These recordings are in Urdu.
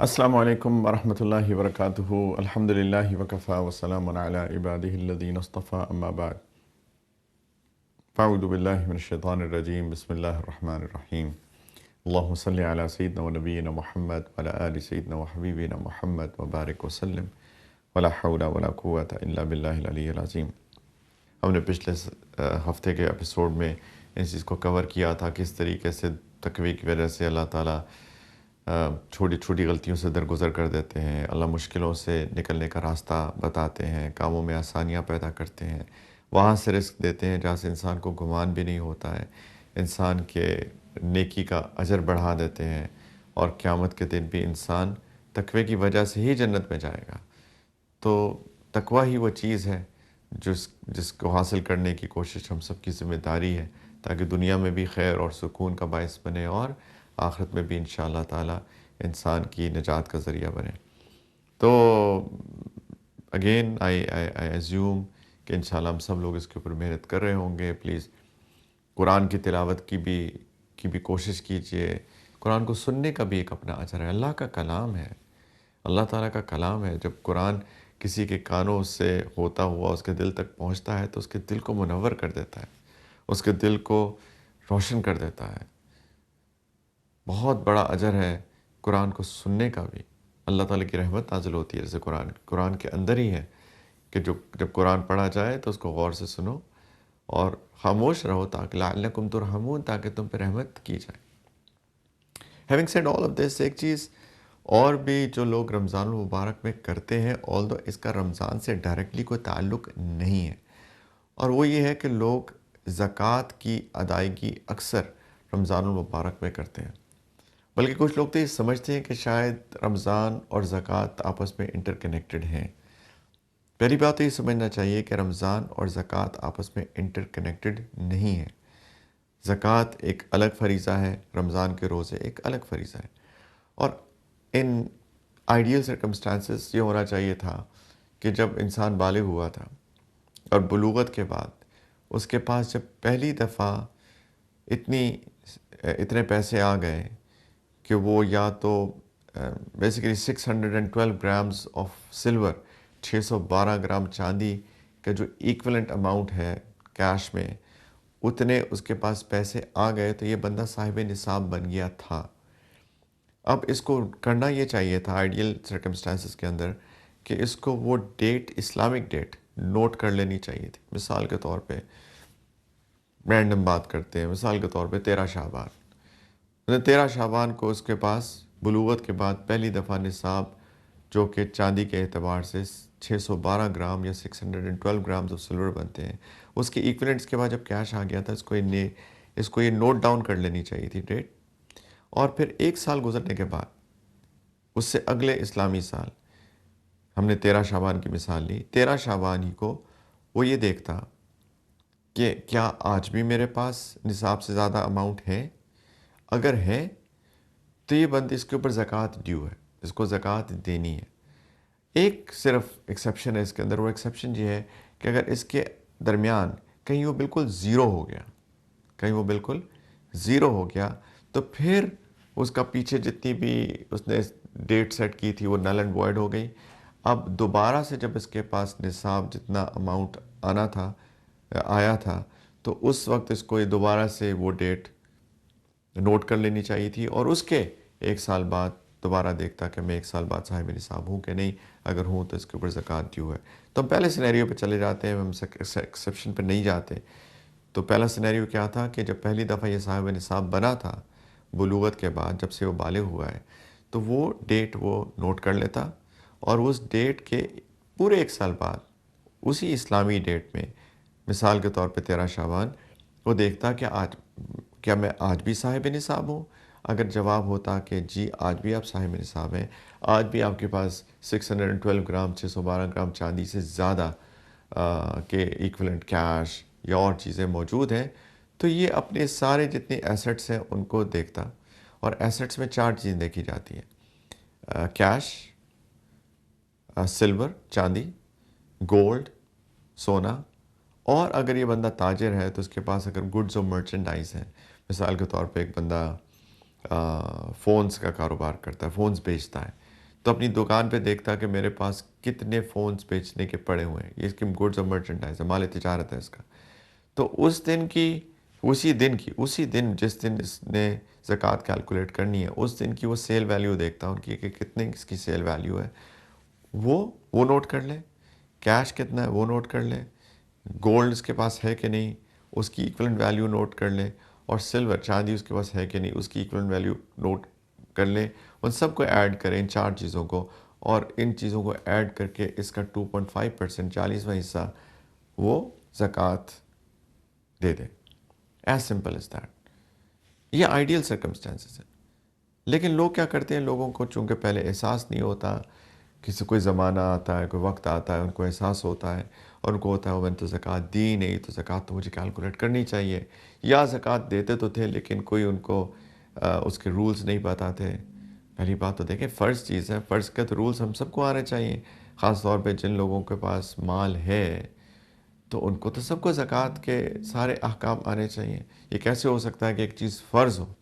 السلام علیکم ورحمۃ اللہ وبرکاتہ الحمد للہ وکفا وسلام علی عبادہ الذین اصطفیٰ اما بعد فاعوذ باللہ من الشیطان الرجیم بسم اللہ الرحمن الرحیم اللہم صلی علی سیدنا و نبینا محمد وعلی آل سیدنا و حبیبنا محمد وبارک وسلم ولا حول ولا قوة الا باللہ العلی العظیم۔ ہم نے پچھلے ہفتے کے ایپیسوڈ میں اس چیز کو کور کیا تھا، کس طریقے سے تقوی کی وجہ سے اللہ تعالیٰ چھوٹی چھوٹی غلطیوں سے درگزر کر دیتے ہیں، اللہ مشکلوں سے نکلنے کا راستہ بتاتے ہیں، کاموں میں آسانیاں پیدا کرتے ہیں، وہاں سے رزق دیتے ہیں جہاں سے انسان کو گمان بھی نہیں ہوتا ہے، انسان کے نیکی کا اجر بڑھا دیتے ہیں، اور قیامت کے دن بھی انسان تقوی کی وجہ سے ہی جنت میں جائے گا۔ تو تقوی ہی وہ چیز ہے جس کو حاصل کرنے کی کوشش ہم سب کی ذمہ داری ہے، تاکہ دنیا میں بھی خیر اور سکون کا باعث بنے اور آخرت میں بھی انشاءاللہ تعالی انسان کی نجات کا ذریعہ بنے۔ تو اگین آئی ایزیوم کہ انشاءاللہ ہم سب لوگ اس کے اوپر محنت کر رہے ہوں گے۔ پلیز قرآن کی تلاوت کی بھی کوشش کیجئے، قرآن کو سننے کا بھی ایک اپنا اجر ہے، اللہ کا کلام ہے، اللہ تعالیٰ کا کلام ہے۔ جب قرآن کسی کے کانوں سے ہوتا ہوا اس کے دل تک پہنچتا ہے تو اس کے دل کو منور کر دیتا ہے، اس کے دل کو روشن کر دیتا ہے۔ بہت بڑا اجر ہے قرآن کو سننے کا بھی، اللہ تعالیٰ کی رحمت نازل ہوتی ہے۔ جیسے قرآن کے اندر ہی ہے کہ جب قرآن پڑھا جائے تو اس کو غور سے سنو اور خاموش رہو، تاکہ لعلکم ترحمون، تاکہ تم پہ رحمت کی جائے۔ Having said all of this, ایک چیز اور بھی جو لوگ رمضان المبارک میں کرتے ہیں، although اس کا رمضان سے ڈائریکٹلی کوئی تعلق نہیں ہے، اور وہ یہ ہے کہ لوگ زکوٰۃ کی ادائیگی اکثر رمضان المبارک میں کرتے ہیں، بلکہ کچھ لوگ تو یہ سمجھتے ہیں کہ شاید رمضان اور زکوٰۃ آپس میں انٹر کنیکٹڈ ہیں۔ پہلی بات تو یہ سمجھنا چاہیے کہ رمضان اور زکوٰۃ آپس میں انٹر کنیکٹڈ نہیں ہے۔ زکوٰۃ ایک الگ فریضہ ہے، رمضان کے روزے ایک الگ فریضہ ہے، اور ان آئیڈیل سرکمسٹانسز یہ ہونا چاہیے تھا کہ جب انسان بالغ ہوا تھا اور بلوغت کے بعد اس کے پاس جب پہلی دفعہ اتنے پیسے آ گئے کہ وہ یا تو basically 612 grams of silver, 612 gram چاندی کا جو ایکولنٹ اماؤنٹ ہے کیش میں، اتنے اس کے پاس پیسے آ گئے تو یہ بندہ صاحب نصاب بن گیا تھا۔ اب اس کو کرنا یہ چاہیے تھا آئیڈیل سرکمسٹانسز کے اندر کہ اس کو وہ ڈیٹ، اسلامک ڈیٹ نوٹ کر لینی چاہیے تھی۔ مثال کے طور پہ رینڈم بات کرتے ہیں، مثال کے طور پہ 13 شعبان، 13 شعبان کو اس کے پاس بلوغت کے بعد پہلی دفعہ نصاب جو کہ چاندی کے اعتبار سے 612 گرام یا 612 گرامز آف سلور بنتے ہیں، اس کے ایکویلنٹس کے بعد جب کیش آ گیا تھا، اس کو یہ نوٹ ڈاؤن کر لینی چاہیے تھی ڈیٹ، اور پھر 1 سال گزرنے کے بعد اس سے اگلے اسلامی سال، ہم نے 13 شعبان کی مثال لی، 13 شعبان ہی کو وہ یہ دیکھتا کہ کیا آج بھی میرے پاس نصاب سے زیادہ اماؤنٹ ہے، اگر ہے تو یہ بند اس کے اوپر زکوٰۃ ڈیو ہے، اس کو زکوٰۃ دینی ہے۔ ایک صرف ایکسیپشن ہے اس کے اندر، وہ ایکسیپشن یہ ہے کہ اگر اس کے درمیان کہیں وہ بالکل زیرو ہو گیا تو پھر اس کا پیچھے جتنی بھی اس نے ڈیٹ سیٹ کی تھی وہ نل اینڈ وائڈ ہو گئی۔ اب دوبارہ سے جب اس کے پاس نصاب جتنا اماؤنٹ آیا تھا تو اس وقت اس کو یہ دوبارہ سے وہ ڈیٹ نوٹ کر لینی چاہیے تھی، اور اس کے 1 سال بعد دوبارہ دیکھتا کہ میں 1 سال بعد صاحب نصاب ہوں کہ نہیں، اگر ہوں تو اس کے اوپر زکوٰۃ ڈیو ہے۔ تو ہم پہلے سینیریو پہ چلے جاتے ہیں، ہم ایکسیپشن پہ نہیں جاتے۔ تو پہلا سینیریو کیا تھا کہ جب پہلی دفعہ یہ صاحب نصاب بنا تھا بلوغت کے بعد، جب سے وہ بالغ ہوا ہے، تو وہ ڈیٹ وہ نوٹ کر لیتا، اور اس ڈیٹ کے پورے 1 سال بعد اسی اسلامی ڈیٹ میں، مثال کے طور پہ 13 شعبان، وہ دیکھتا کہ کیا میں آج بھی صاحب نصاب ہوں۔ اگر جواب ہوتا کہ جی آج بھی آپ صاحب نصاب ہیں، آج بھی آپ کے پاس 612 گرام 612 گرام چاندی سے زیادہ کے ایکولنٹ کیش یا اور چیزیں موجود ہیں، تو یہ اپنے سارے جتنے ایسٹس ہیں ان کو دیکھتا، اور ایسٹس میں 4 چیزیں دیکھی جاتی ہیں: کیش، سلور چاندی، گولڈ سونا، اور اگر یہ بندہ تاجر ہے تو اس کے پاس اگر گڈز اور مرچنڈائز ہیں، مثال کے طور پہ ایک بندہ فونز کا کاروبار کرتا ہے، فونز بیچتا ہے، تو اپنی دکان پہ دیکھتا کہ میرے پاس کتنے فونز بیچنے کے پڑے ہوئے ہیں، یہ اس کی گڈز اور مرچنڈائز ہے، مال تجارت ہے اس کا. تو اسی دن جس دن اس نے زکوٰۃ کیلکولیٹ کرنی ہے، اس دن کی وہ سیل ویلیو دیکھتا ان کی کہ کتنے اس کی سیل ویلیو ہے، وہ نوٹ کر لے. کیش کتنا ہے وہ نوٹ کر لے. گولڈ اس کے پاس ہے کہ نہیں اس کی ایکولنٹ ویلیو نوٹ کر لیں. اور سلور چاندی اس کے پاس ہے کہ نہیں اس کی ایکولنٹ ویلیو نوٹ کر لیں. ان سب کو ایڈ کریں، ان 4 چیزوں کو، اور ان چیزوں کو ایڈ کر کے اس کا 2.5% 40واں حصہ وہ زکوٰۃ دے دیں. As simple is that. یہ آئیڈیل سرکمسٹانسز ہے. لیکن لوگ کیا کرتے ہیں، لوگوں کو چونکہ پہلے احساس نہیں ہوتا، کسی کوئی زمانہ آتا ہے، کوئی وقت آتا ہے، ان کو احساس ہوتا ہے اور ان کو ہوتا ہے میں نے تو زکوٰۃ دی نہیں، تو زکوٰۃ تو مجھے کیلکولیٹ کرنی چاہیے. یا زکوٰۃ دیتے تو تھے لیکن کوئی ان کو اس کے رولز نہیں پتہ تھے. پہلی بات تو دیکھیں فرض چیز ہے، فرض کے تو رولز ہم سب کو آنے چاہیے. خاص طور پہ جن لوگوں کے پاس مال ہے تو ان کو تو سب کو زکوٰۃ کے سارے احکام آنے چاہیے. یہ کیسے ہو سکتا ہے کہ ایک چیز فرض ہو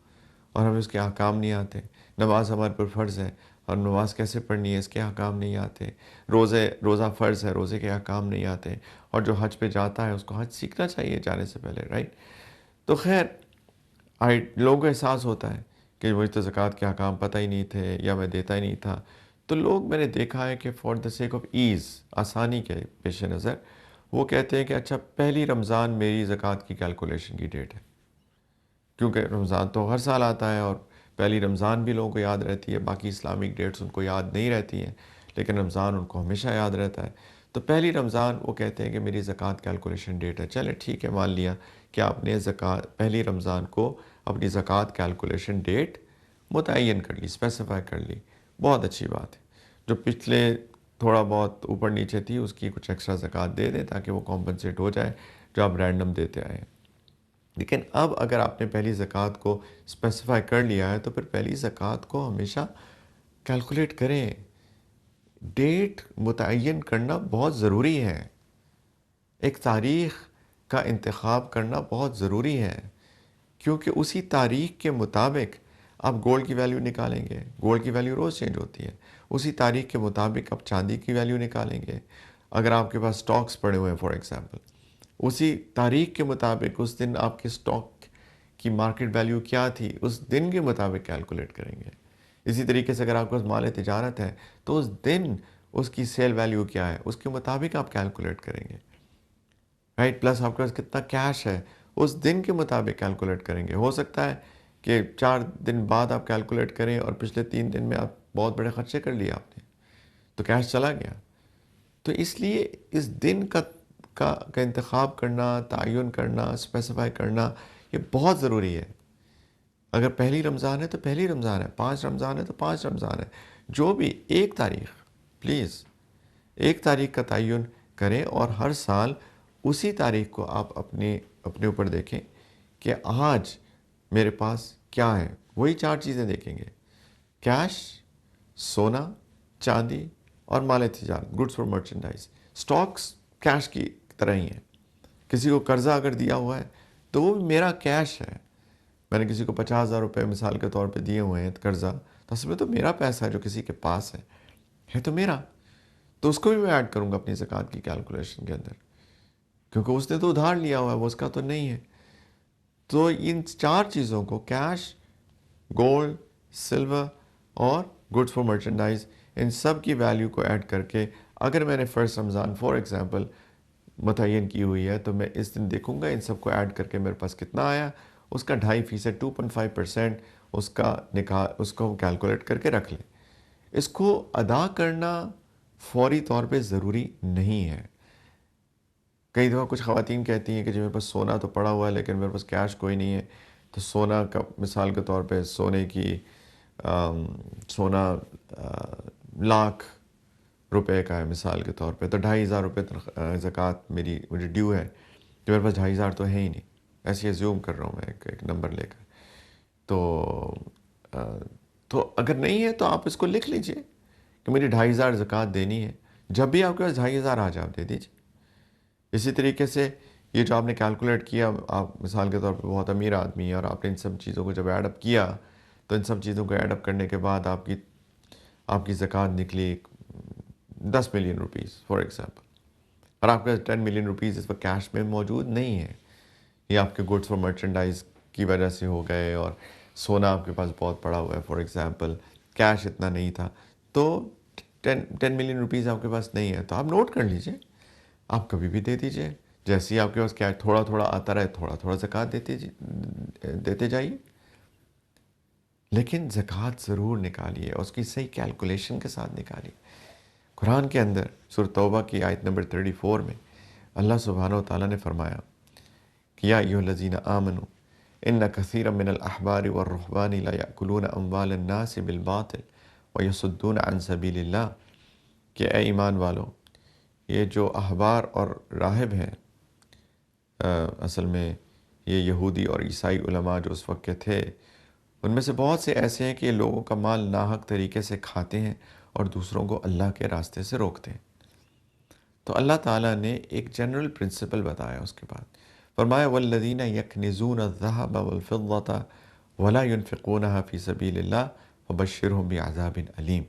اور ہمیں اس کے احکام نہیں آتے؟ نماز ہمارے پر فرض ہے اور نماز کیسے پڑھنی ہے اس کے احکام نہیں آتے. روزہ فرض ہے، روزے کے احکام نہیں آتے. اور جو حج پہ جاتا ہے اس کو حج سیکھنا چاہیے جانے سے پہلے، رائٹ؟ تو خیر لوگوں کو احساس ہوتا ہے کہ مجھے تو زکوٰۃ کے احکام پتہ ہی نہیں تھے یا میں دیتا ہی نہیں تھا. تو لوگ میں نے دیکھا ہے کہ for the sake of as, آسانی کے پیش نظر، وہ کہتے ہیں کہ اچھا پہلی رمضان میری زکوٰۃ کی کیلکولیشن کی ڈیٹ ہے. کیونکہ رمضان تو ہر سال آتا ہے اور پہلی رمضان بھی لوگوں کو یاد رہتی ہے، باقی اسلامک ڈیٹس ان کو یاد نہیں رہتی ہیں، لیکن رمضان ان کو ہمیشہ یاد رہتا ہے. تو پہلی رمضان وہ کہتے ہیں کہ میری زکوٰۃ کیلکولیشن ڈیٹ ہے. چلے ٹھیک ہے، مان لیا کہ آپ نے پہلی رمضان کو اپنی زکوٰۃ کیلکولیشن ڈیٹ متعین کر لی، اسپیسیفائی کر لی. بہت اچھی بات ہے. جو پچھلے تھوڑا بہت اوپر نیچے تھی اس کی کچھ ایکسٹرا زکوٰۃ دے دیں تاکہ وہ کمپنسیٹ ہو جائے جو آپ رینڈم دیتے آئے ہیں. لیکن اب اگر آپ نے پہلی زکوٰۃ کو اسپیسیفائی کر لیا ہے تو پھر پہلی زکوٰۃ کو ہمیشہ کیلکولیٹ کریں. ڈیٹ متعین کرنا بہت ضروری ہے. ایک تاریخ کا انتخاب کرنا بہت ضروری ہے، کیونکہ اسی تاریخ کے مطابق آپ گولڈ کی ویلیو نکالیں گے. گولڈ کی ویلیو روز چینج ہوتی ہے. اسی تاریخ کے مطابق آپ چاندی کی ویلیو نکالیں گے. اگر آپ کے پاس سٹاکس پڑے ہوئے ہیں فار ایگزامپل، اسی تاریخ کے مطابق اس دن آپ کے سٹاک کی مارکیٹ ویلیو کیا تھی اس دن کے مطابق کیلکولیٹ کریں گے. اسی طریقے سے اگر آپ کے پاس مال تجارت ہے تو اس دن اس کی سیل ویلیو کیا ہے اس کے مطابق آپ کیلکولیٹ کریں گے، رائٹ؟ پلس آپ کے پاس کتنا کیش ہے اس دن کے مطابق کیلکولیٹ کریں گے. ہو سکتا ہے کہ 4 دن بعد آپ کیلکولیٹ کریں اور پچھلے 3 دن میں آپ بہت بڑے خرچے کر لیے آپ نے، تو کیش چلا گیا. تو اس لیے اس دن کا انتخاب کرنا، تعین کرنا، اسپیسیفائی کرنا یہ بہت ضروری ہے. اگر پہلی رمضان ہے تو پہلی رمضان ہے، 5 رمضان ہے تو 5 رمضان ہے. جو بھی ایک تاریخ، پلیز ایک تاریخ کا تعین کریں اور ہر سال اسی تاریخ کو آپ اپنے اوپر دیکھیں کہ آج میرے پاس کیا ہے. وہی 4 چیزیں دیکھیں گے: کیش، سونا، چاندی اور مال تجارت، goods for merchandise. Stokes cash کی طرح ہی ہیں. کسی کو قرضہ اگر دیا ہوا ہے تو وہ میرا کیش ہے. میں نے کسی کو 50,000 روپے مثال کے طور پہ دیے ہوئے ہیں قرضہ، تو اصل میں تو میرا پیسہ ہے جو کسی کے پاس ہے تو میرا. تو اس کو بھی میں ایڈ کروں گا اپنی زکوٰۃ کی کیلکولیشن کے اندر، کیونکہ اس نے تو ادھار لیا ہوا ہے، وہ اس کا تو نہیں ہے. تو ان 4 چیزوں کو، کیش، گولڈ، سلور اور گڈس فار مرچنڈائز، ان سب کی ویلیو کو ایڈ کر کے اگر میں نے فرسٹ رمضان فار ایگزامپل متعین کی ہوئی ہے تو میں اس دن دیکھوں گا ان سب کو ایڈ کر کے میرے پاس کتنا آیا، اس کا 2.5% 2.5% اس کو کیلکولیٹ کر کے رکھ لیں. اس کو ادا کرنا فوری طور پہ ضروری نہیں ہے. کئی دفعہ کچھ خواتین کہتی ہیں کہ جو میرے پاس سونا تو پڑا ہوا ہے لیکن میرے پاس کیش کوئی نہیں ہے. تو سونا کا مثال کے طور پہ سونا لاکھ روپے کا ہے مثال کے طور پہ، تو 2,500 روپے زکوٰۃ مجھے ڈیو ہے. تو میرے پاس 2,500 تو ہے ہی نہیں، ایسے ایزیوم کر رہا ہوں میں ایک نمبر لے کر. تو اگر نہیں ہے تو آپ اس کو لکھ لیجئے کہ مجھے 2,500 زکوٰۃ دینی ہے. جب بھی آپ کے پاس 2,500 آ جائے آپ دے دیجیے. اسی طریقے سے یہ جو آپ نے کیلکولیٹ کیا، آپ مثال کے طور پہ بہت امیر آدمی ہیں اور آپ نے ان سب چیزوں کو جب ایڈ اپ کیا تو ان سب چیزوں کو ایڈ اپ کرنے کے بعد آپ کی زکوٰۃ نکلی 10 ملین روپیز فار ایگزامپل، اور آپ کے 10 ملین روپیز اس وقت کیش میں موجود نہیں ہے، یہ آپ کے گڈس فار مرچنڈائز کی وجہ سے ہو گئے، اور سونا آپ کے پاس بہت پڑا ہوا ہے فار ایگزامپل، کیش اتنا نہیں تھا، تو 10 ملین روپیز آپ کے پاس نہیں ہے، تو آپ نوٹ کر لیجئے، آپ کبھی بھی دے دیجئے، جیسے ہی آپ کے پاس کیش تھوڑا تھوڑا آتا رہے تھوڑا تھوڑا زکوٰۃ دیتے جائیے، لیکن زکوٰۃ ضرور نکالیے، اس کی صحیح کیلکولیشن کے ساتھ نکالیے۔ قرآن کے اندر سورہ توبہ کی آیت نمبر 34 میں اللہ سبحانہ و تعالیٰ نے فرمایا کہ یا ایھا الذین آمنوا ان کثیرا من الاحبار والرہبان لا یأکلون اموال الناس بالباطل ویصدون عن سبیل اللہ، کہ اے ایمان والو، یہ جو احبار اور راہب ہیں، اصل میں یہ یہودی اور عیسائی علماء جو اس وقت کے تھے، ان میں سے بہت سے ایسے ہیں کہ یہ لوگوں کا مال ناحق طریقے سے کھاتے ہیں اور دوسروں کو اللہ کے راستے سے روکتے ہیں۔ تو اللہ تعالیٰ نے ایک جنرل پرنسپل بتایا، اس کے بعد فرمایا والذین یکنزون الذہب والفضة ولا ينفقونها فی سبیل اللہ فبشرہم بعذاب علیم،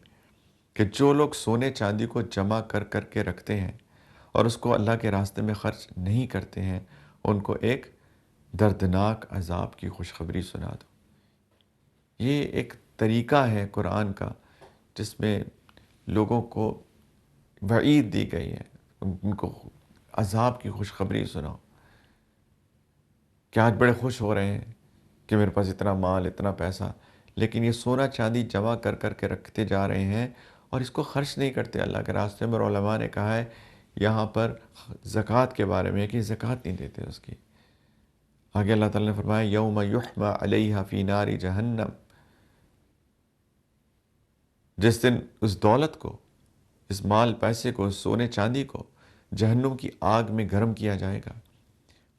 کہ جو لوگ سونے چاندی کو جمع کر کر کے رکھتے ہیں اور اس کو اللہ کے راستے میں خرچ نہیں کرتے ہیں، ان کو ایک دردناک عذاب کی خوشخبری سنا دو۔ یہ ایک طریقہ ہے قرآن کا جس میں لوگوں کو وعید دی گئی ہے، ان کو عذاب کی خوشخبری سناؤ، کہ آج بڑے خوش ہو رہے ہیں کہ میرے پاس اتنا مال اتنا پیسہ، لیکن یہ سونا چاندی جمع کر کر کے رکھتے جا رہے ہیں اور اس کو خرچ نہیں کرتے اللہ کے راستے میں، اور علماء نے کہا ہے یہاں پر زکوٰۃ کے بارے میں کہ زکوٰۃ نہیں دیتے اس کی۔ آگے اللہ تعالیٰ نے فرمایا یوم یحمى علیہا فی نار جہنم، جس دن اس دولت کو، اس مال پیسے کو، اس سونے چاندی کو جہنم کی آگ میں گرم کیا جائے گا،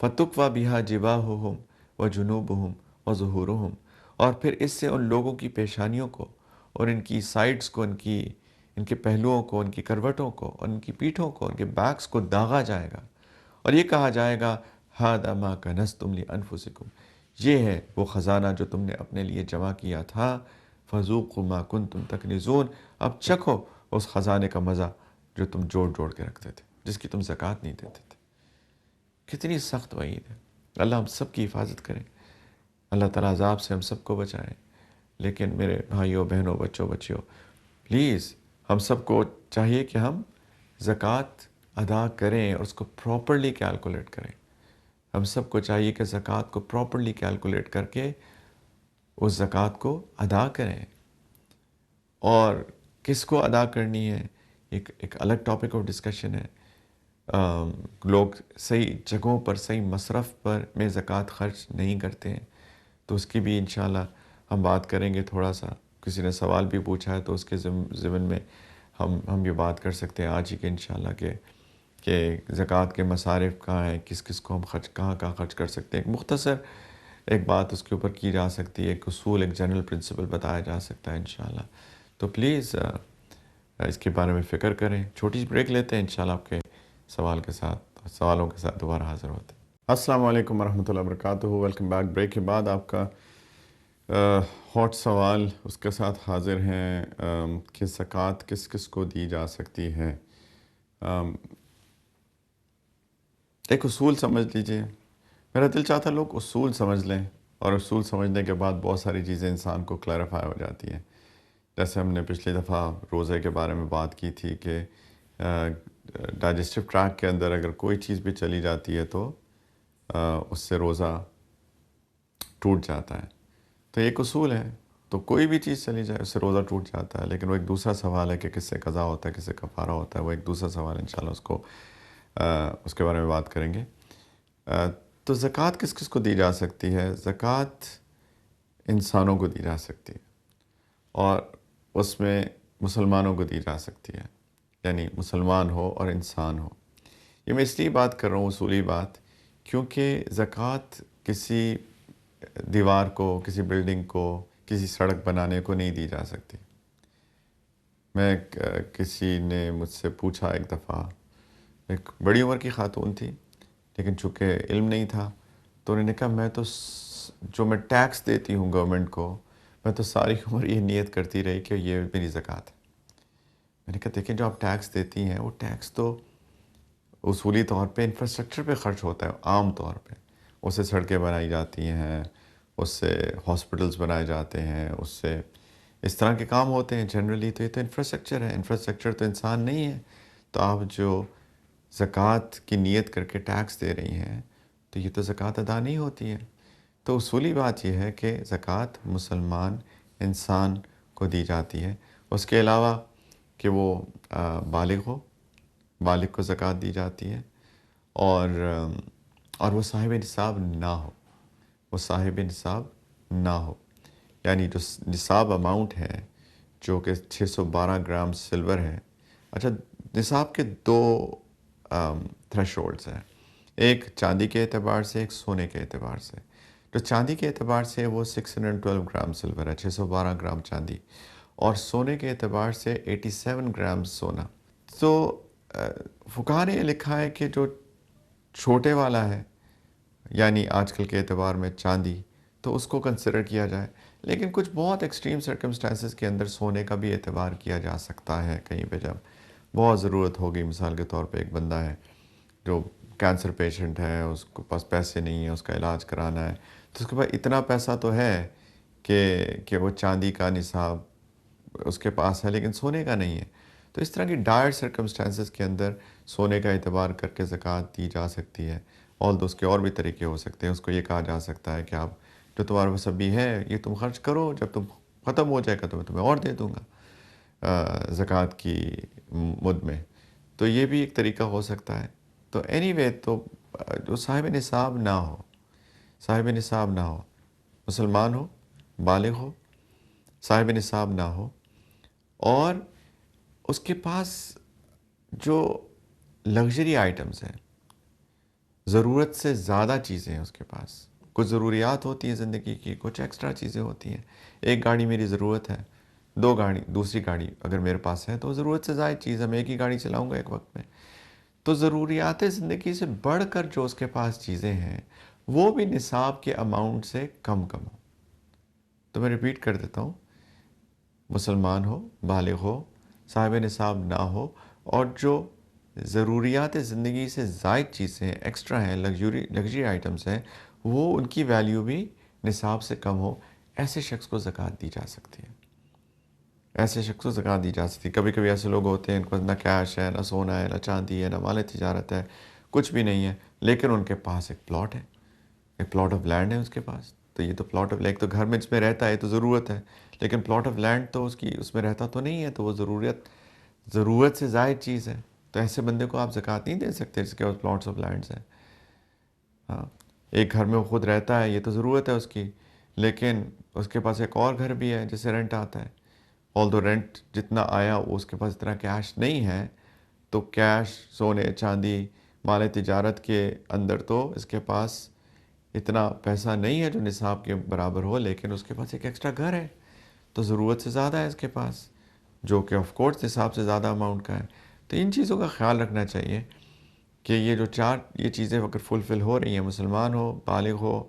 فَتُكْوَى بِهَا جِبَاهُهُمْ وَجُنُوبُهُمْ وَظُهُورُهُمْ، اور پھر اس سے ان لوگوں کی پیشانیوں کو اور ان کی سائڈز کو، ان کے پہلوؤں کو، ان کی کروٹوں کو، ان کی پیٹھوں کو، ان کے بیکس کو داغا جائے گا، اور یہ کہا جائے گا هَذَا مَا كَنَزْتُمْ لِأَنفُسِكُمْ، یہ ہے وہ خزانہ جو تم نے اپنے لیے جمع کیا تھا، فَذُوقُوا مَا كُنْتُمْ تَكْنِزُونَ، اب چکھو اس خزانے کا مزہ جو تم جوڑ جوڑ کے رکھتے تھے، جس کی تم زکوٰۃ نہیں دیتے تھے۔ کتنی سخت وعید ہے، اللہ ہم سب کی حفاظت کرے، اللہ تعالیٰ عذاب سے ہم سب کو بچائے۔ لیکن میرے بھائیوں بہنوں بچوں بچیوں، پلیز ہم سب کو چاہیے کہ ہم زکوٰۃ ادا کریں اور اس کو پراپرلی کیلکولیٹ کریں، ہم سب کو چاہیے کہ زکوٰۃ کو پراپرلی کیلکولیٹ کر کے اس زکوٰۃ کو ادا کریں، اور کس کو ادا کرنی ہے ایک الگ ٹاپک آف ڈسکشن ہے۔ لوگ صحیح جگہوں پر صحیح مصرف پر میں زکوٰۃ خرچ نہیں کرتے ہیں، تو اس کی بھی انشاءاللہ ہم بات کریں گے تھوڑا سا، کسی نے سوال بھی پوچھا ہے تو اس کے ضمن میں ہم یہ بات کر سکتے ہیں آج ہی کہ انشاءاللہ کہ زکوٰۃ کے مصارف کہاں ہیں، کس کس کو ہم کہاں خرچ کر سکتے ہیں، ایک مختصر ایک بات اس کے اوپر کی جا سکتی ہے، ایک اصول، ایک جنرل پرنسپل بتایا جا سکتا ہے انشاءاللہ۔ تو پلیز اس کے بارے میں فکر کریں۔ چھوٹی سی بریک لیتے ہیں، انشاءاللہ آپ کے سوالوں کے ساتھ دوبارہ حاضر ہوتے ہیں۔ السلام علیکم ورحمۃ اللہ وبرکاتہ، ویلکم بیک۔ بریک کے بعد آپ کا ہاٹ سوال اس کے ساتھ حاضر ہیں کہ زکوٰۃ کس کس کو دی جا سکتی ہے۔ ایک اصول سمجھ لیجئے، میرا دل چاہتا لوگ اصول سمجھ لیں، اور اصول سمجھنے کے بعد بہت ساری چیزیں انسان کو کلیریفائی ہو جاتی ہیں۔ جیسے ہم نے پچھلی دفعہ روزے کے بارے میں بات کی تھی کہ ڈائجسٹو ٹریکٹ کے اندر اگر کوئی چیز بھی چلی جاتی ہے تو اس سے روزہ ٹوٹ جاتا ہے، تو ایک اصول ہے، تو کوئی بھی چیز چلی جائے اس سے روزہ ٹوٹ جاتا ہے۔ لیکن وہ ایک دوسرا سوال ہے کہ کس سے قضا ہوتا ہے، کس سے کفارہ ہوتا ہے، وہ ایک دوسرا سوال ہے، انشاءاللہ اس کے بارے میں بات کریں گے۔ تو زکوٰۃ کس کس کو دی جا سکتی ہے؟ زکوٰۃ انسانوں کو دی جا سکتی ہے، اور اس میں مسلمانوں کو دی جا سکتی ہے، یعنی مسلمان ہو اور انسان ہو۔ یہ میں اس لیے بات کر رہا ہوں اصولی بات، کیونکہ زکوٰۃ کسی دیوار کو، کسی بلڈنگ کو، کسی سڑک بنانے کو نہیں دی جا سکتی۔ میں کسی نے مجھ سے پوچھا ایک دفعہ، ایک بڑی عمر کی خاتون تھی لیکن چونکہ علم نہیں تھا، تو انہوں نے کہا میں تو جو میں ٹیکس دیتی ہوں گورنمنٹ کو، میں تو ساری عمر یہ نیت کرتی رہی کہ یہ میری زکوٰۃ ہے، میں نے کہا دیکھیں جو آپ ٹیکس دیتی ہیں وہ ٹیکس تو اصولی طور پہ انفراسٹرکچر پہ خرچ ہوتا ہے عام طور پہ، اس سے سڑکیں بنائی جاتی ہیں، اس سے ہاسپٹلس بنائے جاتے ہیں، اس سے اس طرح کے کام ہوتے ہیں جنرلی، تو یہ تو انفراسٹرکچر ہے، انفراسٹرکچر تو انسان نہیں ہے۔ تو آپ جو زکوٰۃ کی نیت کر کے ٹیکس دے رہی ہیں تو یہ تو زکوٰۃ ادا نہیں ہوتی ہے۔ تو اصولی بات یہ ہے کہ زکوٰۃ مسلمان انسان کو دی جاتی ہے، اس کے علاوہ کہ وہ بالغ ہو، بالغ کو زکوٰۃ دی جاتی ہے، اور وہ صاحب نصاب نہ ہو، وہ صاحب نصاب نہ ہو، یعنی جو نصاب اماؤنٹ ہے جو کہ 612 گرام سلور ہے۔ اچھا، نصاب کے دو تھریش ہولڈس ہیں، ایک چاندی کے اعتبار سے، ایک سونے کے اعتبار سے۔ جو چاندی کے اعتبار سے وہ 612 گرام سلور ہے، 612 گرام چاندی، اور سونے کے اعتبار سے 87 گرام سونا۔ تو فقہاء نے یہ لکھا ہے کہ جو چھوٹے والا ہے، یعنی آج کل کے اعتبار میں چاندی، تو اس کو کنسیڈر کیا جائے، لیکن کچھ بہت ایکسٹریم سرکمسٹانسز کے اندر سونے کا بھی اعتبار کیا جا سکتا ہے۔ کہیں پہ جب بہت ضرورت ہوگی، مثال کے طور پہ ایک بندہ ہے جو کینسر پیشنٹ ہے، اس کے پاس پیسے نہیں ہیں، اس کا علاج کرانا ہے، تو اس کے پاس اتنا پیسہ تو ہے کہ وہ چاندی کا نصاب اس کے پاس ہے لیکن سونے کا نہیں ہے۔ تو اس طرح کی ڈائر سرکمسٹانسز کے اندر سونے کا اعتبار کر کے زکوٰۃ دی جا سکتی ہے، اور اس کے اور بھی طریقے ہو سکتے ہیں۔ اس کو یہ کہا جا سکتا ہے کہ آپ جو تمہارے پاس ابھی ہے یہ تم خرچ کرو، جب تم ختم ہو جائے گا تو میں تمہیں اور دے دوں گا زکوٰۃ کی مد میں۔ تو یہ بھی ایک طریقہ ہو سکتا ہے۔ تو اینی وے، تو جو صاحب نصاب نہ ہو، صاحب نصاب نہ ہو، مسلمان ہو، بالغ ہو، صاحب نصاب نہ ہو، اور اس کے پاس جو لگژری آئٹمز ہیں، ضرورت سے زیادہ چیزیں ہیں اس کے پاس، کچھ ضروریات ہوتی ہیں زندگی کی، کچھ ایکسٹرا چیزیں ہوتی ہیں۔ ایک گاڑی میری ضرورت ہے، دوسری گاڑی اگر میرے پاس ہے تو ضرورت سے زائد چیز ہے، میں ایک ہی گاڑی چلاؤں گا ایک وقت میں۔ تو ضروریات زندگی سے بڑھ کر جو اس کے پاس چیزیں ہیں وہ بھی نصاب کے اماؤنٹ سے کم ہو۔ تو میں ریپیٹ کر دیتا ہوں، مسلمان ہو، بالغ ہو، صاحب نصاب نہ ہو، اور جو ضروریات زندگی سے زائد چیزیں ہیں، ایکسٹرا ہیں، لگژری آئٹمز ہیں، وہ ان کی ویلیو بھی نصاب سے کم ہو، ایسے شخص کو زکوٰۃ دی جا سکتی ہے۔ ایسے شخص کو زکوٰۃ دی جا سکتی ہے۔ کبھی کبھی ایسے لوگ ہوتے ہیں ان کو نہ کیش ہے، نہ سونا ہے، نہ چاندی ہے، نہ مال تجارت ہے، کچھ بھی نہیں ہے، لیکن ان کے پاس ایک پلاٹ ہے، ایک پلاٹ آف لینڈ ہے اس کے پاس۔ تو یہ تو پلاٹ آف لینڈ تو گھر میں جس میں رہتا ہے تو ضرورت ہے، لیکن پلاٹ آف لینڈ تو اس میں رہتا تو نہیں ہے، تو وہ ضرورت سے زائد چیز ہے۔ تو ایسے بندے کو آپ زکوٰۃ نہیں دے سکتے جس کے پاس پلاٹس آف لینڈس ہیں۔ ہاں، ایک گھر میں وہ خود رہتا ہے، یہ تو ضرورت ہے اس کی، لیکن اس کے پاس ایک اور گھر بھی ہے جس سے رینٹ آتا ہے، آل دو رینٹ جتنا آیا اس کے پاس اتنا کیش نہیں ہے، تو کیش، سونے، چاندی، مال تجارت کے اندر تو اس کے پاس اتنا پیسہ نہیں ہے جو نصاب کے برابر ہو، لیکن اس کے پاس ایک ایکسٹرا گھر ہے، تو ضرورت سے زیادہ ہے اس کے پاس، جو کہ آف کورس نصاب سے زیادہ اماؤنٹ کا ہے۔ تو ان چیزوں کا خیال رکھنا چاہیے کہ یہ جو یہ چیزیں اگر فلفل ہو رہی ہیں، مسلمان ہو، بالغ ہو،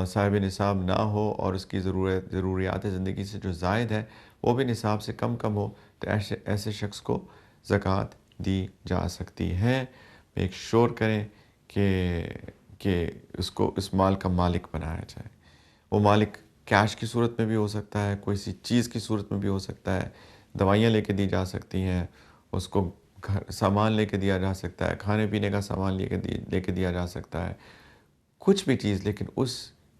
صاحب نصاب نہ ہو، اور اس کی ضروریات زندگی سے جو زائد ہے وہ بھی نصاب سے کم ہو، تو ایسے شخص کو زکوٰۃ دی جا سکتی ہے۔ میک شور کریں کہ اس مال کا مالک بنایا جائے۔ وہ مالک کیش کی صورت میں بھی ہو سکتا ہے، کوئی سی چیز کی صورت میں بھی ہو سکتا ہے، دوائیاں لے کے دی جا سکتی ہیں، اس کو سامان لے کے دیا جا سکتا ہے، کھانے پینے کا سامان لے کے دیا جا سکتا ہے، کچھ بھی چیز، لیکن اس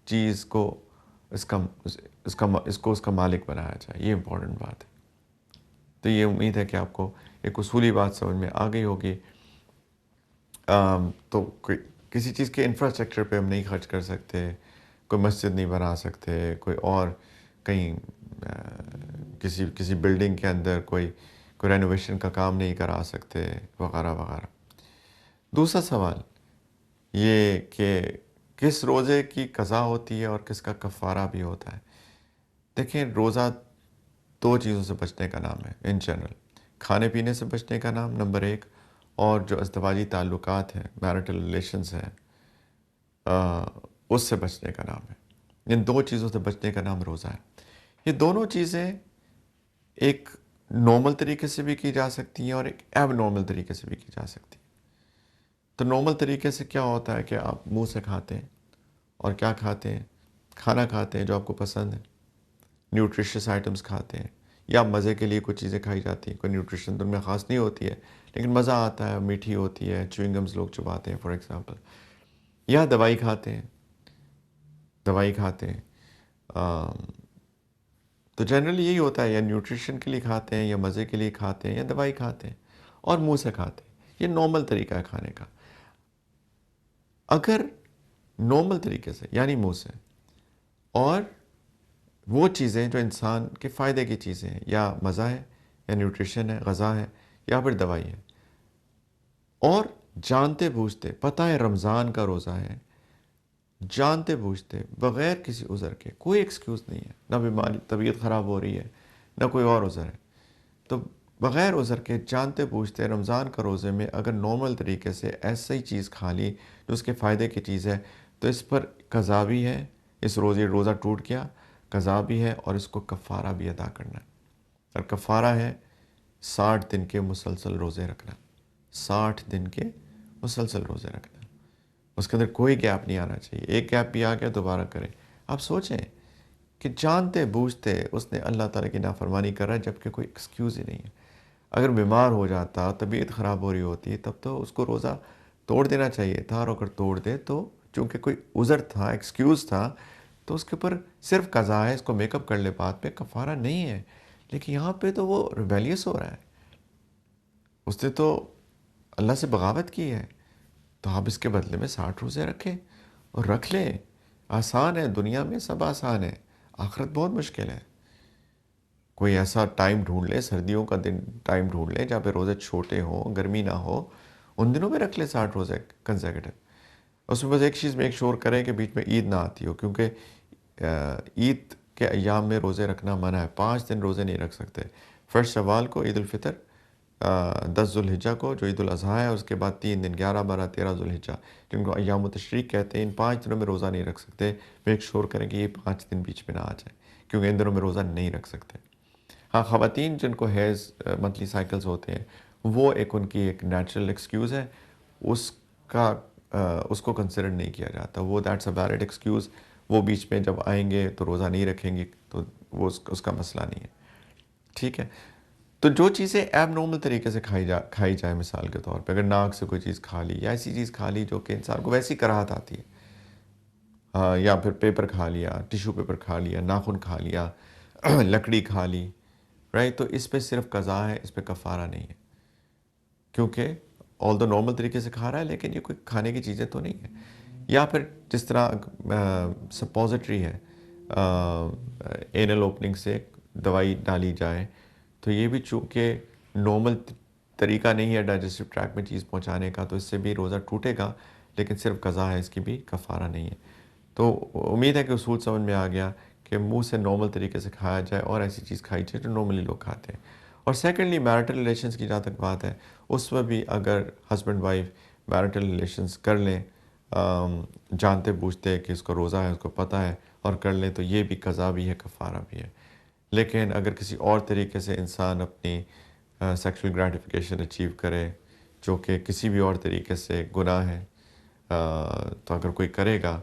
چیز کو اس کا مالک بنایا جائے، یہ امپورٹنٹ بات ہے۔ تو یہ امید ہے کہ آپ کو ایک اصولی بات سمجھ میں آ گئی ہوگی۔ تو کسی چیز کے انفراسٹرکچر پہ ہم نہیں خرچ کر سکتے، کوئی مسجد نہیں بنا سکتے، کوئی اور کہیں کسی بلڈنگ کے اندر کوئی رینوویشن کا کام نہیں کرا سکتے، وغیرہ وغیرہ۔ دوسرا سوال یہ کہ کس روزے کی قضا ہوتی ہے اور کس کا کفارہ بھی ہوتا ہے۔ دیکھیں، روزہ دو چیزوں سے بچنے کا نام ہے ان جنرل، کھانے پینے سے بچنے کا نام نمبر 1، اور جو ازدواجی تعلقات ہیں، میرٹل ریلیشنز ہیں، اس سے بچنے کا نام ہے۔ ان دو چیزوں سے بچنے کا نام روزہ ہے۔ یہ دونوں چیزیں ایک نارمل طریقے سے بھی کی جا سکتی ہیں اور ایک ایب نارمل طریقے سے بھی کی جا سکتی ہیں۔ تو نارمل طریقے سے کیا ہوتا ہے کہ آپ منہ سے کھاتے ہیں، اور کیا کھاتے ہیں؟ کھانا کھاتے ہیں جو آپ کو پسند ہے، نیوٹریشس آئٹمس کھاتے ہیں، یا مزے کے لیے کچھ چیزیں کھائی جاتی ہیں، کوئی نیوٹریشن تو ان میں خاص نہیں ہوتی ہے لیکن مزہ آتا ہے، میٹھی ہوتی ہے، چوئنگ گمز لوگ چباتے ہیں فار ایگزامپل، یا دوائی کھاتے ہیں، دوائی کھاتے ہیں۔ تو جنرلی یہی ہوتا ہے، یا نیوٹریشن کے لیے کھاتے ہیں، یا مزے کے لیے کھاتے ہیں، یا دوائی کھاتے ہیں اور منہ سے کھاتے ہیں۔ یہ نارمل طریقہ ہے کھانے کا۔ اگر نارمل طریقے سے یعنی منہ سے، اور وہ چیزیں جو انسان کے فائدے کی چیزیں ہیں، یا مزہ ہے، یا نیوٹریشن ہے، غذا ہے، یا پھر دوائی ہے، اور جانتے بوجھتے پتہ ہے رمضان کا روزہ ہے، جانتے بوجھتے بغیر کسی عذر کے، کوئی ایکسکیوز نہیں ہے، نہ بیماری طبیعت خراب ہو رہی ہے، نہ کوئی اور عذر ہے، تو بغیر عذر کے جانتے بوجھتے رمضان کا روزے میں اگر نارمل طریقے سے ایسا ہی چیز کھا لی جو اس کے فائدے کی چیز ہے، تو اس پر قضا بھی ہے، اس روزہ ٹوٹ گیا، قضا بھی ہے، اور اس کو کفارہ بھی ادا کرنا ہے۔ اور کفارہ ہے 60 دن کے مسلسل روزے رکھنا، 60 دن کے مسلسل روزے رکھنا، اس کے اندر کوئی گیپ نہیں آنا چاہیے، ایک گیپ بھی آ گیا دوبارہ کریں۔ آپ سوچیں کہ جانتے بوجھتے اس نے اللہ تعالیٰ کی نافرمانی کر رہا ہے جبکہ کوئی ایکسکیوز ہی نہیں ہے۔ اگر بیمار ہو جاتا، طبیعت خراب ہو رہی ہوتی، تب تو اس کو روزہ توڑ دینا چاہیے تھا، اور اگر توڑ دے تو چونکہ کوئی عذر تھا، ایکسکیوز تھا، تو اس کے اوپر صرف قضا ہے، اس کو میک اپ کر لے، بات پہ کفارہ نہیں ہے۔ لیکن یہاں پہ تو وہ ریبیلیس ہو رہا ہے، اس نے تو اللہ سے بغاوت کی ہے، تو آپ اس کے بدلے میں 60 روزے رکھیں اور رکھ لیں۔ آسان ہے، دنیا میں سب آسان ہے، آخرت بہت مشکل ہے۔ کوئی ایسا ٹائم ڈھونڈ لے، سردیوں کا دن ٹائم ڈھونڈ لے جہاں پہ روزے چھوٹے ہوں، گرمی نہ ہو، ان دنوں میں رکھ لے 60 روزے کنزیکٹو۔ اس میں بس ایک چیز میک شور کریں کہ بیچ میں عید نہ آتی ہو، کیونکہ عید کے ایام میں روزے رکھنا منع ہے، 5 دن روزے نہیں رکھ سکتے۔ فرسٹ شوال کو عید الفطر، 10 ذوالحجہ کو جو عید الاضحیٰ ہے، اس کے بعد 3 دن 11 12 13 ذوالحجہ جن کو ایام التشریق کہتے ہیں، ان 5 دنوں میں روزہ نہیں رکھ سکتے۔ میک شور کریں کہ یہ 5 دن بیچ میں نہ آ جائیں، کیونکہ ان دنوں میں روزہ نہیں رکھ سکتے۔ ہاں، خواتین جن کو ہیز منتھلی سائیکلز ہوتے ہیں، وہ ان کی ایک نیچرل ایکسکیوز ہے، اس کا اس کو کنسیڈر نہیں کیا جاتا، وہ دیٹس اے ویلڈ ایکسکیوز۔ وہ بیچ میں جب آئیں گے تو روزہ نہیں رکھیں گے، تو وہ اس کا مسئلہ نہیں ہے، ٹھیک ہے۔ تو جو چیزیں ایب نارمل طریقے سے کھائی جائے، مثال کے طور پہ اگر ناک سے کوئی چیز کھا لی، یا ایسی چیز کھا لی جو کہ انسان کو ویسی کراہت آتی ہے، یا پھر پیپر کھا لیا، ٹیشو پیپر کھا لیا، ناخن کھا لیا، لکڑی کھا لی، رائٹ، تو اس پہ صرف قضا ہے، اس پہ کفارہ نہیں ہے، کیونکہ آل نارمل طریقے سے کھا رہا ہے لیکن یہ کوئی کھانے کی چیزیں تو نہیں ہیں۔ یا پھر جس طرح سپوزٹری ہے، اینل اوپننگ سے دوائی ڈالی جائے، تو یہ بھی چونکہ نارمل طریقہ نہیں ہے ڈائجسٹو ٹریک میں چیز پہنچانے کا، تو اس سے بھی روزہ ٹوٹے گا، لیکن صرف قضا ہے، اس کی بھی کفارہ نہیں ہے۔ تو امید ہے کہ اصول سمجھ میں آ گیا کہ منہ سے نارمل طریقے سے کھایا جائے، اور ایسی چیز کھائی جائے جو نارملی لوگ کھاتے ہیں۔ اور سیکنڈلی میرٹل ریلیشنز کی جہاں تک بات ہے، اس میں بھی اگر ہسبینڈ وائف میرٹل ریلیشنز کر لیں، جانتے بوجھتے کہ اس کو روزہ ہے، اس کو پتہ ہے، اور کر لیں، تو یہ بھی قضا بھی ہے، کفارہ بھی ہے۔ لیکن اگر کسی اور طریقے سے انسان اپنی سیکشول گریٹیفیکیشن اچیو کرے، جو کہ کسی بھی اور طریقے سے گناہ ہے، تو اگر کوئی کرے گا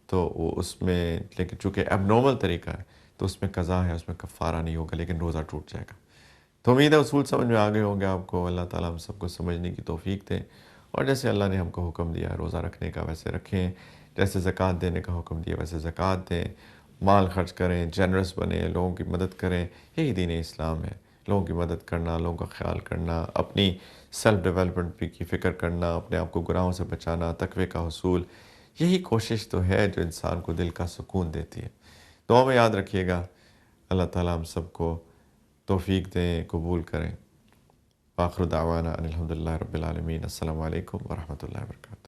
تو وہ اس میں، لیکن چونکہ ایب نارمل طریقہ ہے تو اس میں قضا ہے، اس میں کفارہ نہیں ہوگا، لیکن روزہ ٹوٹ جائے گا۔ تو امید ہے اصول سمجھ میں آگے ہوں گے آپ کو۔ اللہ تعالیٰ ہم سب کو سمجھنے کی توفیق دے، اور جیسے اللہ نے ہم کو حکم دیا ہے روزہ رکھنے کا ویسے رکھیں، جیسے زکوٰۃ دینے کا حکم دیا ویسے زکوٰۃ دیں، مال خرچ کریں، جنرس بنیں، لوگوں کی مدد کریں، یہی دین اسلام ہے، لوگوں کی مدد کرنا، لوگوں کا خیال کرنا، اپنی سیلف ڈیولپمنٹ کی فکر کرنا، اپنے آپ کو گناہوں سے بچانا، تقوی کا حصول، یہی کوشش تو ہے جو انسان کو دل کا سکون دیتی ہے۔ دعا میں یاد رکھیے گا، اللہ تعالیٰ ہم سب کو توفیق دیں، قبول کریں۔ آخر دعوانا ان الحمد للہ رب العالمین۔ السلام علیکم ورحمۃ اللہ وبرکاتہ۔